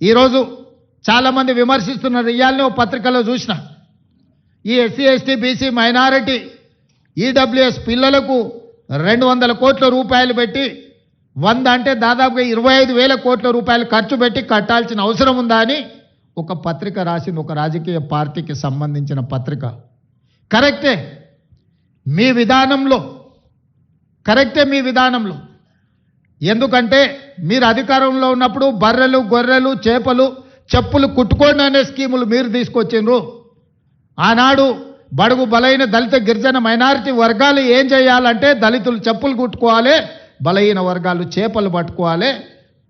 ఈరోజు చాలామంది విమర్శిస్తున్నారు. ఇవాళనే ఓ పత్రికలో చూసిన ఈ SC ST BC minority EWS పిల్లలకు 200 కోట్ల రూపాయలు పెట్టి 100 అంటే దాదాపుగా 25,000 కోట్ల రూపాయలు ఖర్చు పెట్టి కట్టాల్సిన అవసరం ఉందా అని ఒక పత్రిక రాసింది. ఒక రాజకీయ పార్టీకి సంబంధించిన పత్రిక. కరెక్టే మీ విధానంలో, ఎందుకంటే మీరు అధికారంలో ఉన్నప్పుడు బర్రెలు గొర్రెలు చేపలు చెప్పులు కుట్టుకోండి అనే స్కీములు మీరు తీసుకొచ్చిండ్రు. ఆనాడు బడుగు బలైన దళిత గిరిజన మైనారిటీ వర్గాలు ఏం చేయాలంటే దళితులు చెప్పులు కుట్టుకోవాలి, బలహీన వర్గాలు చేపలు పట్టుకోవాలి,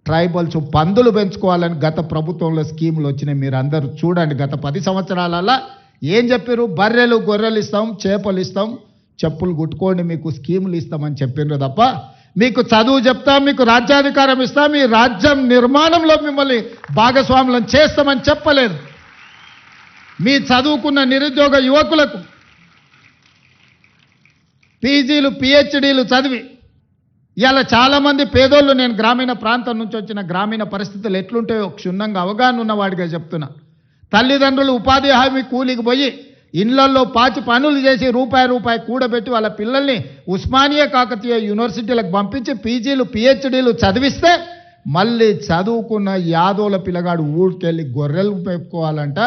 ట్రైబల్స్ పందులు పెంచుకోవాలని గత ప్రభుత్వంలో స్కీములు వచ్చినాయి. మీరు అందరూ చూడండి. గత 10 సంవత్సరాలలో ఏం చెప్పారు? బర్రెలు గొర్రెలు ఇస్తాం, చేపలు ఇస్తాం, చెప్పులు కుట్టుకోండి, మీకు స్కీములు ఇస్తామని చెప్పిండ్రు తప్ప మీకు చదువు చెప్తాం, మీకు రాజ్యాధికారం ఇస్తాం, మీ రాజ్యం నిర్మాణంలో మిమ్మల్ని భాగస్వాములను చేస్తామని చెప్పలేదు. మీ చదువుకున్న నిరుద్యోగ యువకులకు పీజీలు పిహెచ్డీలు చదివి ఇలా చాలామంది పేదోళ్ళు, నేను గ్రామీణ ప్రాంతం నుంచి వచ్చిన గ్రామీణ పరిస్థితులు ఎట్లుంటాయో క్షుణ్ణంగా అవగాహన ఉన్నవాడిగా చెప్తున్నా. తల్లిదండ్రులు ఉపాధి హామీ కూలికి పోయి ఇళ్లల్లో పాచి పనులు చేసి రూపాయి కూడబెట్టి వాళ్ళ పిల్లల్ని ఉస్మానియా కాకతీయ యూనివర్సిటీలకు పంపించి పీజీలు పిహెచ్డీలు చదివిస్తే మళ్ళీ చదువుకున్న యాదోల పిల్లగాడు ఊరికెళ్ళి గొర్రెలు పెట్టుకోవాలంట,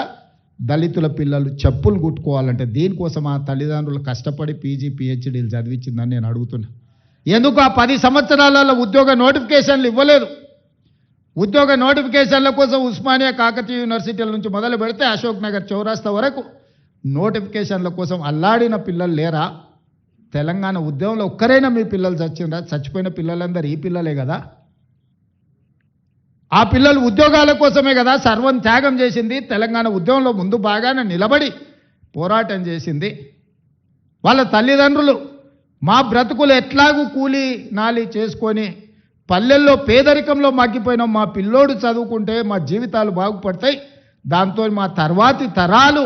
దళితుల పిల్లలు చెప్పులు కుట్టుకోవాలంటే దీనికోసం ఆ తల్లిదండ్రులు కష్టపడి పీజీ పిహెచ్డీలు చదివించిందని నేను అడుగుతున్నా. ఎందుకు ఆ 10 సంవత్సరాలలో ఉద్యోగ నోటిఫికేషన్లు ఇవ్వలేదు? ఉద్యోగ నోటిఫికేషన్ల కోసం ఉస్మానియా కాకతీయ యూనివర్సిటీల నుంచి మొదలు పెడితే అశోక్ నగర్ చౌరాస్తా వరకు నోటిఫికేషన్ల కోసం అల్లాడిన పిల్లలు లేరా? తెలంగాణ ఉద్యమంలో ఒక్కరైనా మీ పిల్లలు చచ్చిండ్రా? చచ్చిపోయిన పిల్లలందరూ ఈ పిల్లలే కదా. ఆ పిల్లలు ఉద్యోగాల కోసమే కదా సర్వం త్యాగం చేసింది. తెలంగాణ ఉద్యమంలో ముందు బాగానే నిలబడి పోరాటం చేసింది. వాళ్ళ తల్లిదండ్రులు మా బ్రతుకులు ఎట్లాగూ కూలి నాలి చేసుకొని పల్లెల్లో పేదరికంలో మగ్గిపోయిన మా పిల్లోడు చదువుకుంటే మా జీవితాలు బాగుపడతాయి, దాంతో మా తర్వాతి తరాలు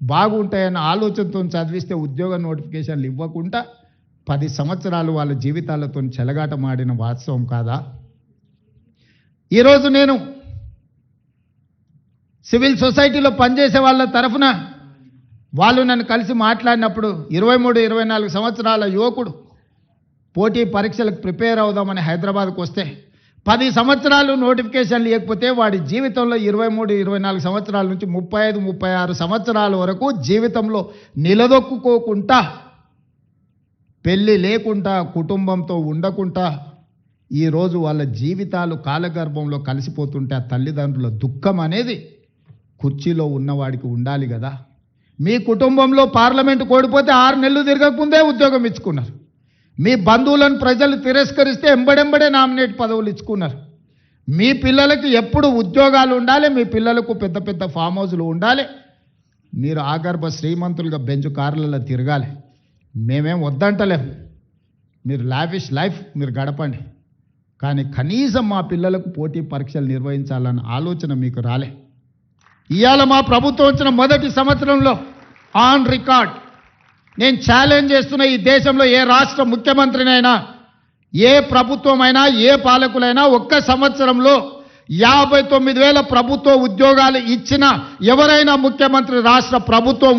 బాగుంటాయన్న ఆలోచనతో చదివిస్తే ఉద్యోగ నోటిఫికేషన్లు ఇవ్వకుండా 10 సంవత్సరాలు వాళ్ళ జీవితాలతో చెలగాటమాడిన వాస్తవం కాదా? ఈరోజు నేను సివిల్ సొసైటీలో పనిచేసే వాళ్ళ తరఫున వాళ్ళు నన్ను కలిసి మాట్లాడినప్పుడు 23-24 సంవత్సరాల యువకుడు పోటీ పరీక్షలకు ప్రిపేర్ అవుదామని హైదరాబాద్కు వస్తే 10 సంవత్సరాలు నోటిఫికేషన్ లేకపోతే వాడి జీవితంలో 23-24 సంవత్సరాల నుంచి 35-36 సంవత్సరాల వరకు జీవితంలో నిలదొక్కుకోకుండా, పెళ్ళి లేకుండా, కుటుంబంతో ఉండకుండా ఈరోజు వాళ్ళ జీవితాలు కాలగర్భంలో కలిసిపోతుంటే ఆ తల్లిదండ్రుల దుఃఖం అనేది కుర్చీలో ఉన్నవాడికి ఉండాలి కదా. మీ కుటుంబంలో పార్లమెంటు కోడిపోతే 6 నెలలు తిరగకముందే ఉద్యోగం ఇచ్చుకున్నారు. మీ బంధువులను ప్రజలు తిరస్కరిస్తే ఎంబడెంబడే నామినేట్ పదవులు ఇచ్చుకున్నారు. మీ పిల్లలకి ఎప్పుడు ఉద్యోగాలు ఉండాలి, మీ పిల్లలకు పెద్ద పెద్ద ఫామ్ హౌస్లు ఉండాలి, మీరు ఆగర్భ శ్రీమంతులుగా బెంచ్ కార్లలో తిరగాలి. మేమేం వద్దంటలేము, మీరు లావిష్ లైఫ్ మీరు గడపండి, కానీ కనీసం మా పిల్లలకు పోటీ పరీక్షలు నిర్వహించాలన్న ఆలోచన మీకు రాలే. ఇవాళ మా ప్రభుత్వం వచ్చిన మొదటి సంవత్సరంలో ఆన్ రికార్డ్ నేను ఛాలెంజ్ చేస్తున్న, ఈ దేశంలో ఏ రాష్ట్ర ముఖ్యమంత్రినైనా, ఏ ప్రభుత్వమైనా, ఏ పాలకులైనా ఒక్క సంవత్సరంలో 59,000 ప్రభుత్వ ఉద్యోగాలు ఇచ్చిన ఎవరైనా ముఖ్యమంత్రి రాష్ట్ర ప్రభుత్వం